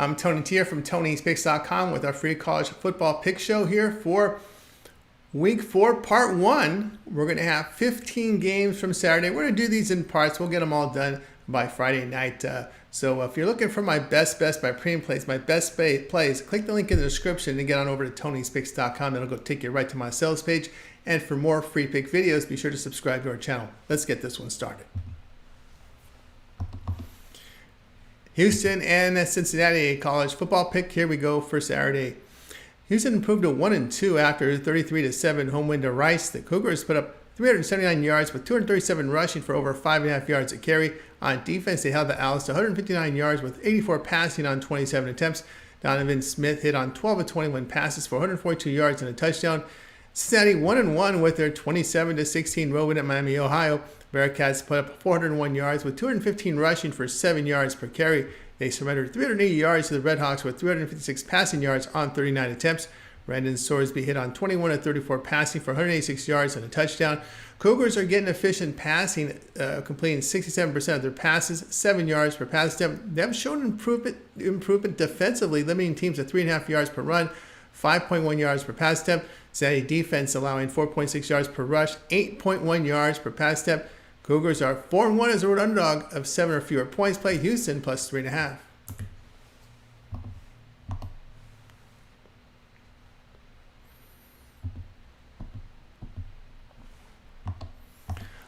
I'm Tony Tier from Tony'sPicks.com with our free college football pick show here for Week 4, Part 1. We're going to have 15 games from Saturday. We're going to do these in parts. We'll get them all done by Friday night. So if you're looking for my best by premium plays, my best plays, click the link in the description and get on over to Tony'sPicks.com. That'll go take you right to my sales page. And for more free pick videos, be sure to subscribe to our channel. Let's get this one started. Houston and Cincinnati college football pick. Here we go for Saturday. Houston improved to 1-2 after a 33-7 home win to Rice. The Cougars put up 379 yards with 237 rushing for over 5.5 yards a carry. On defense, they held the Owls to 159 yards with 84 passing on 27 attempts. Donovan Smith hit on 12 of 21 passes for 142 yards and a touchdown. Cincinnati 1-1 with their 27-16 road win at Miami, Ohio. Bearcats put up 401 yards with 215 rushing for 7 yards per carry. They surrendered 380 yards to the Redhawks with 356 passing yards on 39 attempts. Brandon Sorsby hit on 21 of 34 passing for 186 yards and a touchdown. Cougars are getting efficient passing, completing 67% of their passes, 7 yards per pass attempt. They have shown improvement defensively, limiting teams to 3.5 yards per run, 5.1 yards per pass attempt. Cincinnati defense allowing 4.6 yards per rush, 8.1 yards per pass attempt. Cougars are 4-1 as a road underdog of 7 or fewer points. Play Houston plus 3.5.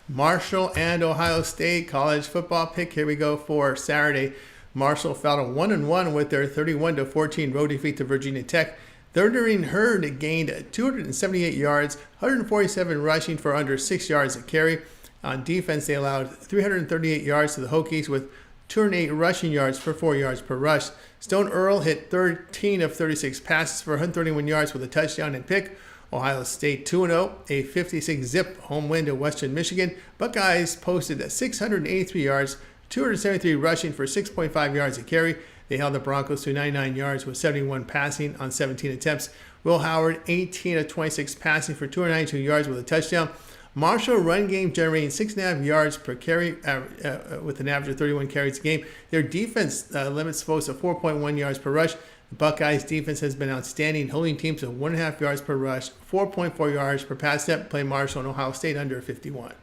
Marshall and Ohio State college football pick. Here we go for Saturday. Marshall fell to 1-1 with their 31-14 road defeat to Virginia Tech. Thundering Herd gained 278 yards, 147 rushing for under 6 yards a carry. On defense, they allowed 338 yards to the Hokies with 208 rushing yards for 4 yards per rush. Stone Earl hit 13 of 36 passes for 131 yards with a touchdown and pick. Ohio State 2-0, a 56-zip home win to Western Michigan. Buckeyes posted 683 yards, 273 rushing for 6.5 yards a carry. They held the Broncos to 99 yards with 71 passing on 17 attempts. Will Howard 18 of 26 passing for 292 yards with a touchdown. Marshall run game generating 6.5 yards per carry with an average of 31 carries a game. Their defense limits foes to 4.1 yards per rush. The Buckeyes defense has been outstanding, holding teams to 1.5 yards per rush, 4.4 yards per pass attempt. Play Marshall and Ohio State under 51.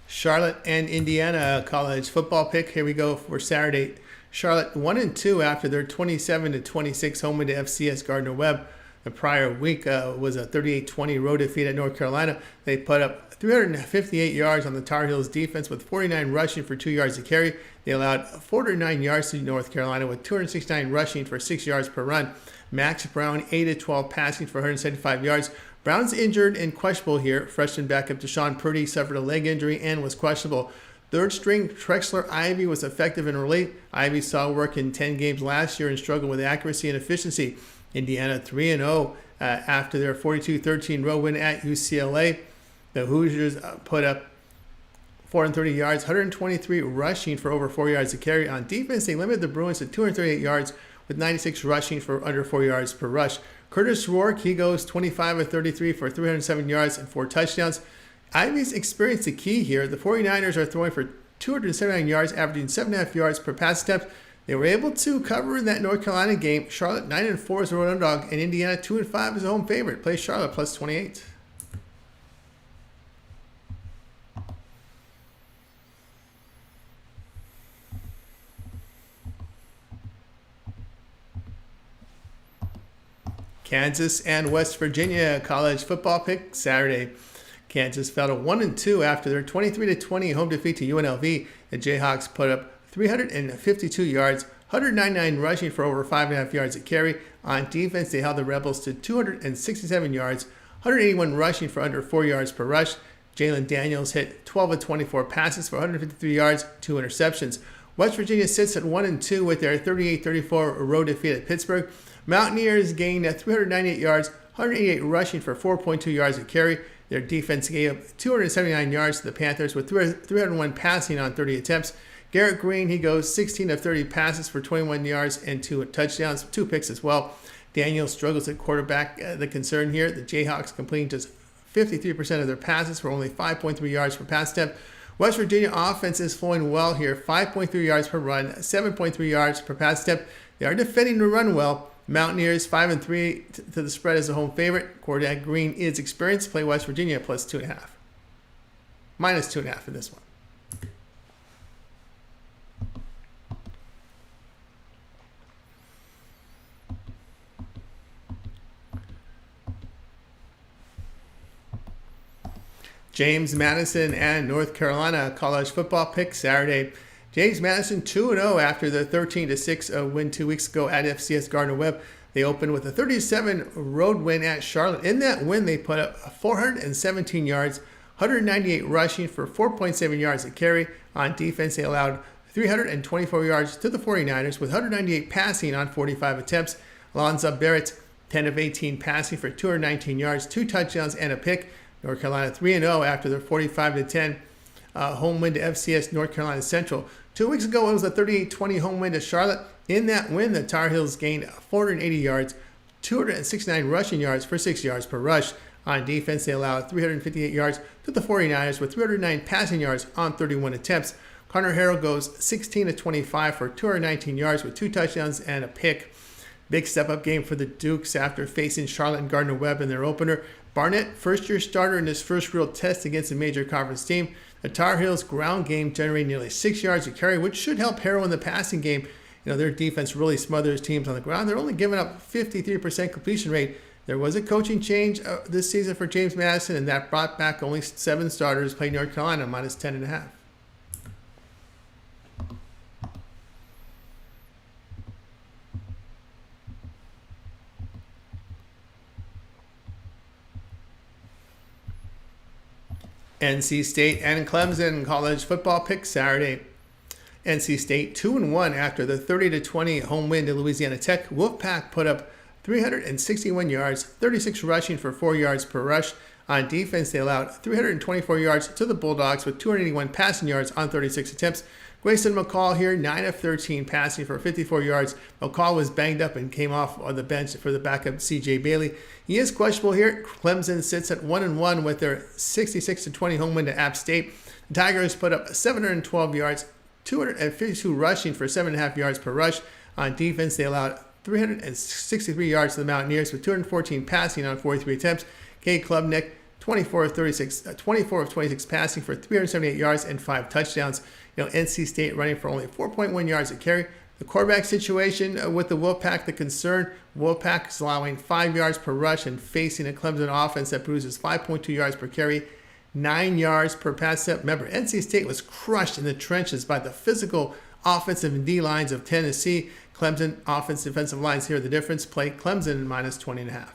Charlotte and Indiana college football pick. Here we go for Saturday. Charlotte 1-2 after their 27-26 home win to FCS Gardner-Webb. The prior week was a 38-20 road defeat at North Carolina. They put up 358 yards on the Tar Heels defense with 49 rushing for 2 yards a carry. They allowed 409 yards to North Carolina with 269 rushing for 6 yards per run. Max Brown 8 of 12 passing for 175 yards. Brown's injured and questionable here. Freshman backup Deshaun Purdy suffered a leg injury and was questionable. Third string Trexler Ivy was effective in relief. Ivy saw work in 10 games last year and struggled with accuracy and efficiency. Indiana 3-0 after their 42-13 road win at UCLA. The Hoosiers put up 430 yards, 123 rushing for over 4 yards a carry. On defense, they limited the Bruins to 238 yards with 96 rushing for under 4 yards per rush. Curtis Rourke, he goes 25 of 33 for 307 yards and 4 touchdowns. Ivy's experience the key here. The 49ers are throwing for 279 yards, averaging 7.5 yards per pass attempt. They were able to cover in that North Carolina game. Charlotte 9-4 as a road underdog, and Indiana 2-5 as a home favorite. Play Charlotte plus 28. Kansas and West Virginia college football pick Saturday. Kansas fell to 1-2 after their 23-20 home defeat to UNLV. The Jayhawks put up 352 yards, 199 rushing for over 5.5 yards a carry. On defense, they held the Rebels to 267 yards, 181 rushing for under 4 yards per rush. Jalen Daniels hit 12 of 24 passes for 153 yards, 2 interceptions. West Virginia sits at 1-2 with their 38-34 road defeat at Pittsburgh. Mountaineers gained 398 yards, 188 rushing for 4.2 yards a carry. Their defense gave up 279 yards to the Panthers with 301 passing on 30 attempts. Garrett Green, he goes 16 of 30 passes for 21 yards and 2 touchdowns, 2 picks as well. Daniel struggles at quarterback. The concern here, the Jayhawks completing just 53% of their passes for only 5.3 yards per pass attempt. West Virginia offense is flowing well here, 5.3 yards per run, 7.3 yards per pass attempt. They are defending the run well. Mountaineers 5-3 to the spread as a home favorite. Quarterback Green is experienced. Play West Virginia plus 2.5. Minus 2.5 in this one. James Madison and North Carolina college football pick Saturday. James Madison 2-0 after the 13-6 win 2 weeks ago at FCS Gardner-Webb. They opened with a 37 road win at Charlotte. In that win, they put up 417 yards, 198 rushing for 4.7 yards a carry. On defense, they allowed 324 yards to the 49ers with 198 passing on 45 attempts. Alonzo Barrett, 10 of 18 passing for 219 yards, 2 touchdowns, and a pick. North Carolina 3-0 after their 45-10 home win to FCS North Carolina Central. 2 weeks ago, it was a 38-20 home win to Charlotte. In that win, the Tar Heels gained 480 yards, 269 rushing yards for 6 yards per rush. On defense, they allowed 358 yards to the 49ers with 309 passing yards on 31 attempts. Connor Harrell goes 16 of 25 for 219 yards with 2 touchdowns and a pick. Big step-up game for the Dukes after facing Charlotte and Gardner-Webb in their opener. Barnett, first-year starter in his first real test against a major conference team. The Tar Heels' ground game generated nearly 6 yards a carry, which should help Harrell in the passing game. Their defense really smothers teams on the ground. They're only giving up 53% completion rate. There was a coaching change this season for James Madison, and that brought back only 7 starters. Played North Carolina minus 10.5. NC State and Clemson college football pick Saturday. NC State 2-1 after the 30-20 home win to Louisiana Tech. Wolfpack put up 361 yards, 36 rushing for 4 yards per rush. On defense, they allowed 324 yards to the Bulldogs with 281 passing yards on 36 attempts. Grayson McCall here, 9 of 13 passing for 54 yards. McCall was banged up and came off on the bench for the backup C.J. Bailey. He is questionable here. Clemson sits at 1-1 with their 66-20 home win to App State. The Tigers put up 712 yards, 252 rushing for 7.5 yards per rush. On defense, they allowed 363 yards to the Mountaineers with 214 passing on 43 attempts. Cade Klubnik, 24 of 26 passing for 378 yards and 5 touchdowns. NC State running for only 4.1 yards a carry. The quarterback situation with the Wolfpack, the concern, Wolfpack is allowing 5 yards per rush and facing a Clemson offense that produces 5.2 yards per carry, 9 yards per pass step. Remember, NC State was crushed in the trenches by the physical offensive and D lines of Tennessee. Clemson offense defensive lines here. The difference, play Clemson minus 20.5.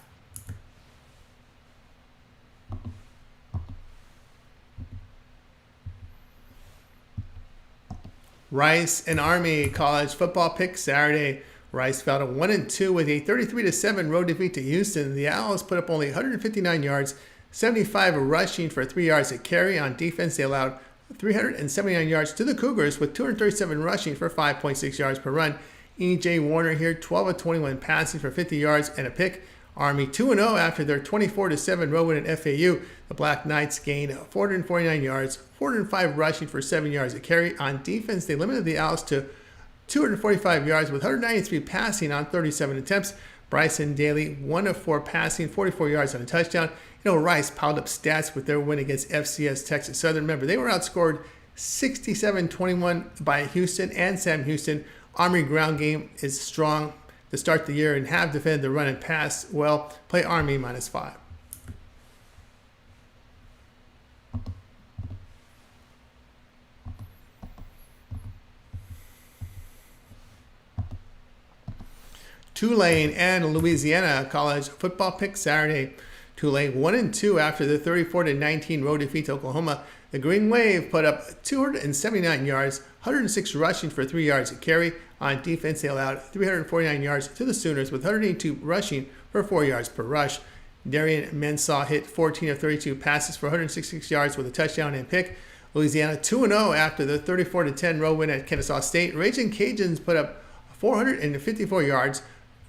Rice and Army college football pick Saturday. Rice fell to 1-2 with a 33-7 road defeat to Houston. The Owls put up only 159 yards, 75 rushing for 3 yards a carry. On defense, they allowed 379 yards to the Cougars with 237 rushing for 5.6 yards per run. E.J. Warner here, 12 of 21 passing for 50 yards and a pick. Army 2-0 after their 24-7 road win at FAU. The Black Knights gained 449 yards, 405 rushing for 7 yards a carry. On defense, they limited the Owls to 245 yards with 193 passing on 37 attempts. Bryson Daly, 1 of 4 passing, 44 yards on a touchdown. Rice piled up stats with their win against FCS Texas Southern. Remember, they were outscored 67-21 by Houston and Sam Houston. Army ground game is strong to start the year and have defended the run and pass well. Play Army minus 5. Tulane and Louisiana college football pick Saturday. Tulane 1-2 after the 34-19 road defeat to Oklahoma. The Green Wave put up 279 yards, 106 rushing for 3 yards a carry. On defense, they allowed 349 yards to the Sooners with 182 rushing for 4 yards per rush. Darian Mensah hit 14 of 32 passes for 166 yards with a touchdown and pick. Louisiana 2-0 after the 34-10 road win at Kennesaw State. Raging Cajuns put up 454 yards,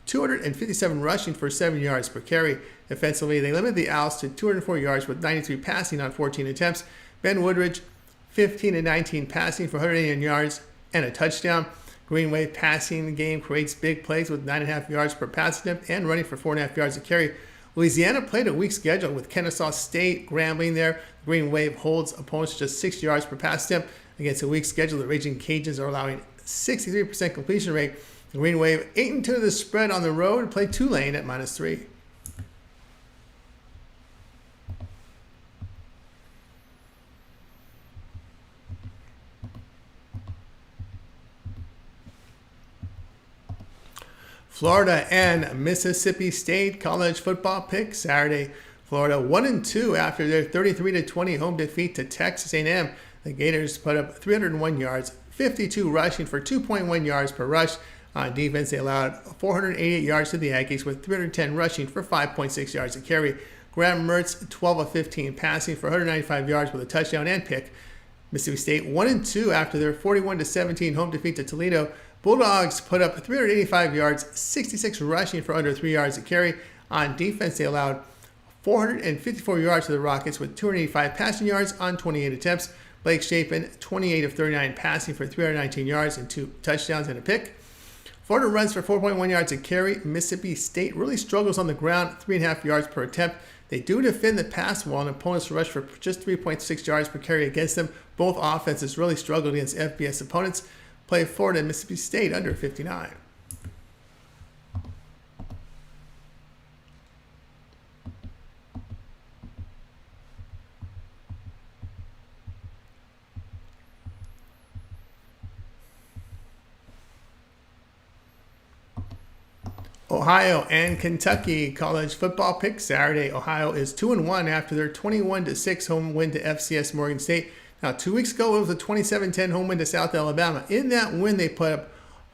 257 rushing for 7 yards per carry. Defensively, they limited the Owls to 204 yards with 93 passing on 14 attempts. Ben Woodridge, 15-19 passing for 189 yards and a touchdown. Green Wave passing the game creates big plays with 9.5 yards per pass attempt and running for 4.5 yards a carry. Louisiana played a weak schedule with Kennesaw State grambling there. Green Wave holds opponents to just 6 yards per pass attempt. Against a weak schedule, the Raging Cajuns are allowing 63% completion rate. The Green Wave 8-2 to the spread on the road, play Tulane at -3. Florida and Mississippi State college football pick Saturday. Florida 1-2 after their 33-20 home defeat to Texas A&M. The Gators put up 301 yards, 52 rushing for 2.1 yards per rush. On defense, they allowed 488 yards to the Aggies with 310 rushing for 5.6 yards a carry. Graham Mertz 12 of 15 passing for 195 yards with a touchdown and pick. Mississippi State 1-2 after their 41-17 home defeat to Toledo. Bulldogs put up 385 yards, 66 rushing for under 3 yards a carry. On defense, they allowed 454 yards to the Rockets with 285 passing yards on 28 attempts. Blake Shapen, 28 of 39 passing for 319 yards and 2 touchdowns and a pick. Florida runs for 4.1 yards a carry. Mississippi State really struggles on the ground, 3.5 yards per attempt. They do defend the pass wall, and opponents rush for just 3.6 yards per carry against them. Both offenses really struggled against FBS opponents. Play Florida and Mississippi State under 59. Ohio and Kentucky college football pick Saturday. Ohio is 2-1 after their 21-6 home win to FCS Morgan State. Now, 2 weeks ago, it was a 27-10 home win to South Alabama. In that win, they put up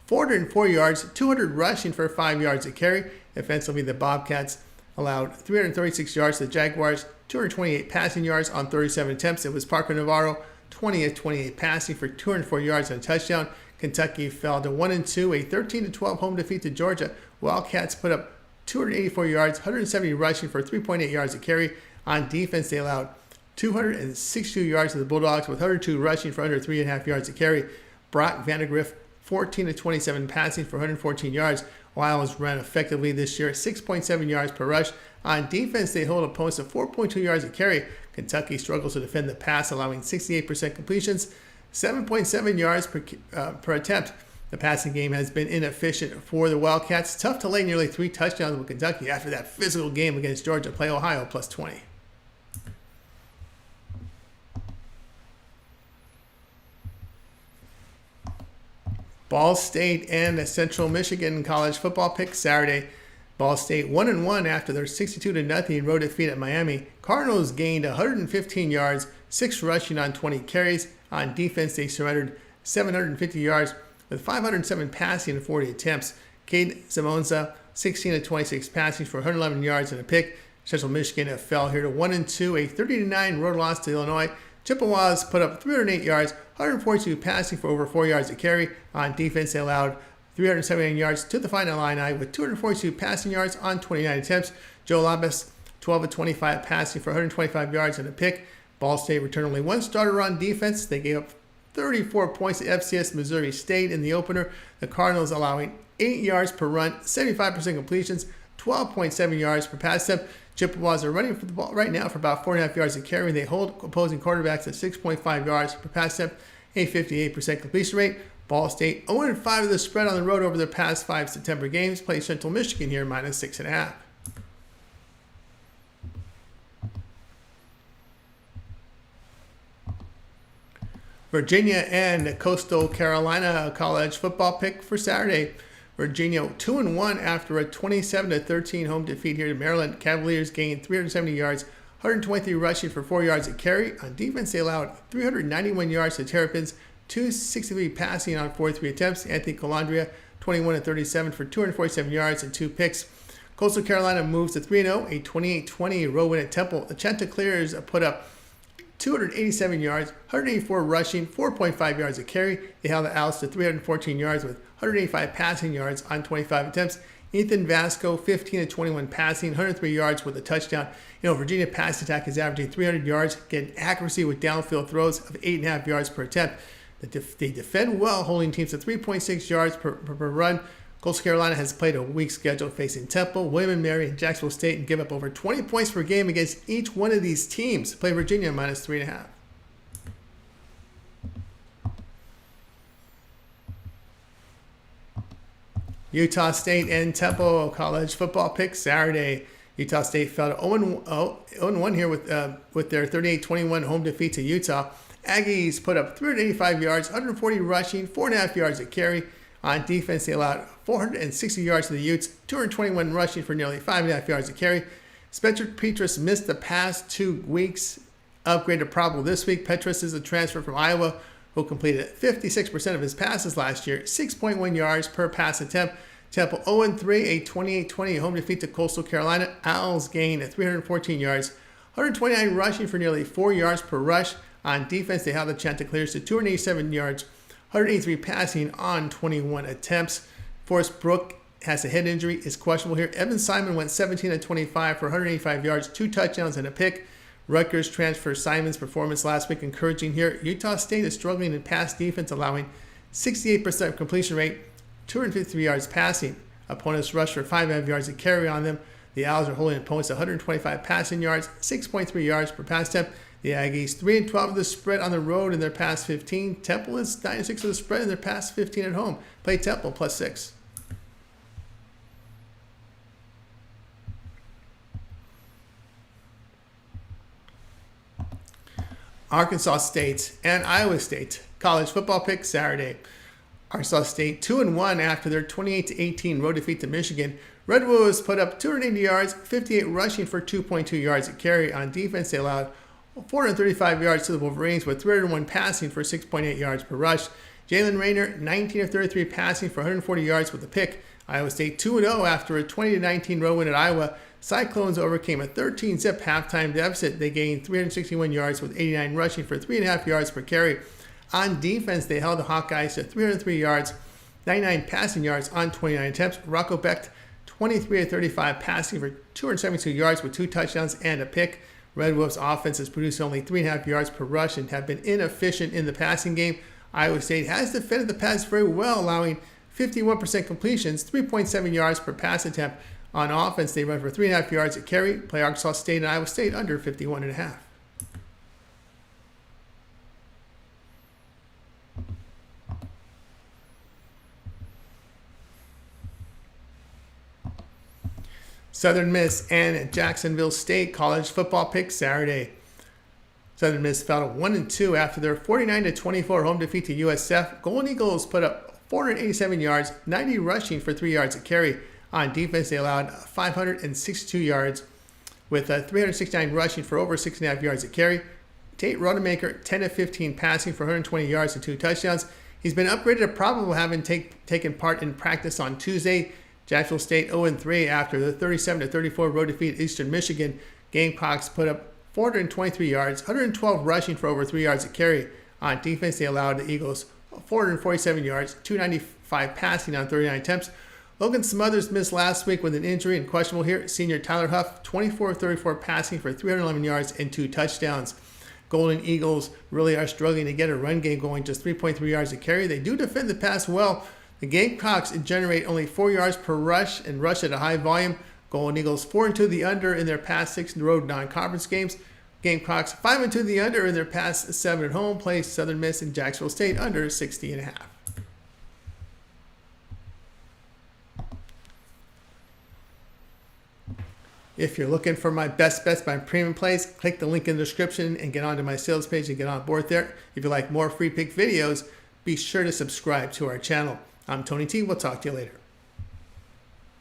404 yards, 200 rushing for 5 yards a carry. Offensively, the Bobcats allowed 336 yards to the Jaguars, 228 passing yards on 37 attempts. It was Parker Navarro, 20 of 28 passing for 204 yards and a touchdown. Kentucky fell to 1-2, a 13-12 home defeat to Georgia. Wildcats put up 284 yards, 170 rushing for 3.8 yards a carry. On defense, they allowed 262 yards to the Bulldogs with 102 rushing for under 3.5 yards a carry. Brock Vandegrift, 14 of 27 passing for 114 yards. Ohio has run effectively this year, 6.7 yards per rush. On defense, they hold opponents to 4.2 yards a carry. Kentucky struggles to defend the pass, allowing 68% completions, 7.7 yards per attempt. The passing game has been inefficient for the Wildcats. Tough to lay nearly 3 touchdowns with Kentucky after that physical game against Georgia. Play Ohio +20. Ball State and Central Michigan college football pick Saturday. Ball State 1-1 after their 62-0 road defeat at Miami. Cardinals gained 115 yards, 6 rushing on 20 carries. On defense, they surrendered 750 yards with 507 passing and 40 attempts. Cade Simonza, 16 of 26 passing for 111 yards and a pick. Central Michigan fell here to 1-2, a 30-9 road loss to Illinois. Chippewas put up 308 yards, 142 passing for over 4 yards a carry. On defense, they allowed 379 yards to the final line with 242 passing yards on 29 attempts. Joe Labas, 12 of 25 passing for 125 yards and a pick. Ball State returned only 1 starter on defense. They gave up 34 points to FCS Missouri State in the opener. The Cardinals allowing 8 yards per run, 75% completions, 12.7 yards per pass attempt. Chippewas are running for the ball right now for about 4.5 yards a carry. They hold opposing quarterbacks at 6.5 yards per pass attempt, a 58% completion rate. Ball State 0-5 to the spread on the road over their past 5 September games. Play Central Michigan here -6.5. Virginia and Coastal Carolina college football pick for Saturday. Virginia 2-1 after a 27-13 home defeat here to Maryland. Cavaliers gained 370 yards, 123 rushing for 4 yards a carry. On defense, they allowed 391 yards to Terrapins, 263 passing on 43 attempts. Anthony Colandrea, 21 of 37 for 247 yards and 2 picks. Coastal Carolina moves to 3-0, a 28-20 road win at Temple. The Chanticleers put up 287 yards, 184 rushing, 4.5 yards a carry. They held the Owls to 314 yards with 185 passing yards on 25 attempts. Ethan Vasco, 15-21 passing, 103 yards with a touchdown. Virginia pass attack is averaging 300 yards, getting accuracy with downfield throws of 8.5 yards per attempt. They defend well, holding teams to 3.6 yards per run. Coastal Carolina has played a weak schedule facing Temple, William & Mary, and Jacksonville State and give up over 20 points per game against each one of these teams. Play Virginia minus 3.5. Utah State and Temple college football pick Saturday. Utah State fell to 0-1 here with their 38-21 home defeat to Utah. Aggies put up 385 yards, 140 rushing, 4.5 yards a carry. On defense, they allowed 460 yards to the Utes, 221 rushing for nearly 5.5 yards a carry. Spencer Petras missed the past 2 weeks, upgraded probable this week. Petras is a transfer from Iowa who completed 56% of his passes last year, 6.1 yards per pass attempt. Temple 0-3, a 28-20 home defeat to Coastal Carolina. Owls gained 314 yards, 129 rushing for nearly 4 yards per rush. On defense, they held the Chanticleers to 287 yards, 183 passing on 21 attempts. Forrest Brook has a head injury, is questionable here. Evan Simon went 17-25 for 185 yards, 2 touchdowns and a pick. Rutgers transfer Simon's performance last week encouraging here. Utah State is struggling in pass defense, allowing 68% completion rate, 253 yards passing. Opponents rush for 5.5 yards to carry on them. The Owls are holding opponents to 125 passing yards, 6.3 yards per pass attempt. The Aggies 3-12 of the spread on the road in their past 15. Temple is 9-6 of the spread in their past 15 at home. Play Temple +6. Arkansas State and Iowa State college football pick Saturday. Arkansas State 2-1 after their 28-18 road defeat to Michigan. Red Wolves put up 280 yards, 58 rushing for 2.2 yards a carry. On defense, they allowed 435 yards to the Wolverines with 301 passing for 6.8 yards per rush. Jalen Rayner, 19 of 33 passing for 140 yards with a pick. Iowa State 2-0 after a 20-19 road win at Iowa. Cyclones overcame a 13-zip halftime deficit. They gained 361 yards with 89 rushing for 3.5 yards per carry. On defense, they held the Hawkeyes to 303 yards, 99 passing yards on 29 attempts. Rocco Becht, 23 of 35 passing for 272 yards with 2 touchdowns and a pick. Red Wolves' offense has produced only 3.5 yards per rush and have been inefficient in the passing game. Iowa State has defended the pass very well, allowing 51% completions, 3.7 yards per pass attempt. On offense, they run for 3.5 yards a carry. Play Arkansas State and Iowa State under 51.5. Southern Miss and Jacksonville State college football pick Saturday. Southern Miss fell to 1-2 after their 49-24 home defeat to USF. Golden Eagles put up 487 yards, 90 rushing for 3 yards a carry. On defense, they allowed 562 yards with 369 rushing for over 6.5 yards a carry. Tate Rodemaker, 10 of 15 passing for 120 yards and 2 touchdowns. He's been upgraded to probable having taken part in practice on Tuesday. Jacksonville State 0-3 after the 37-34 road defeat at Eastern Michigan. Gamecocks put up 423 yards, 112 rushing for over 3 yards a carry. On defense, they allowed the Eagles 447 yards, 295 passing on 39 attempts. Logan Smothers missed last week with an injury and questionable here. Senior Tyler Huff, 24 of 34 passing for 311 yards and 2 touchdowns. Golden Eagles really are struggling to get a run game going, just 3.3 yards a carry. They do defend the pass well. The Gamecocks generate only 4 yards per rush and rush at a high volume. Golden Eagles 4-2 the under in their past 6 road non-conference games. Gamecocks 5-2 the under in their past 7 at home. Play Southern Miss and Jacksonville State under 60.5. If you're looking for my best bets, my premium plays, click the link in the description and get onto my sales page and get on board there. If you like more free pick videos, be sure to subscribe to our channel. I'm Tony T. We'll talk to you later.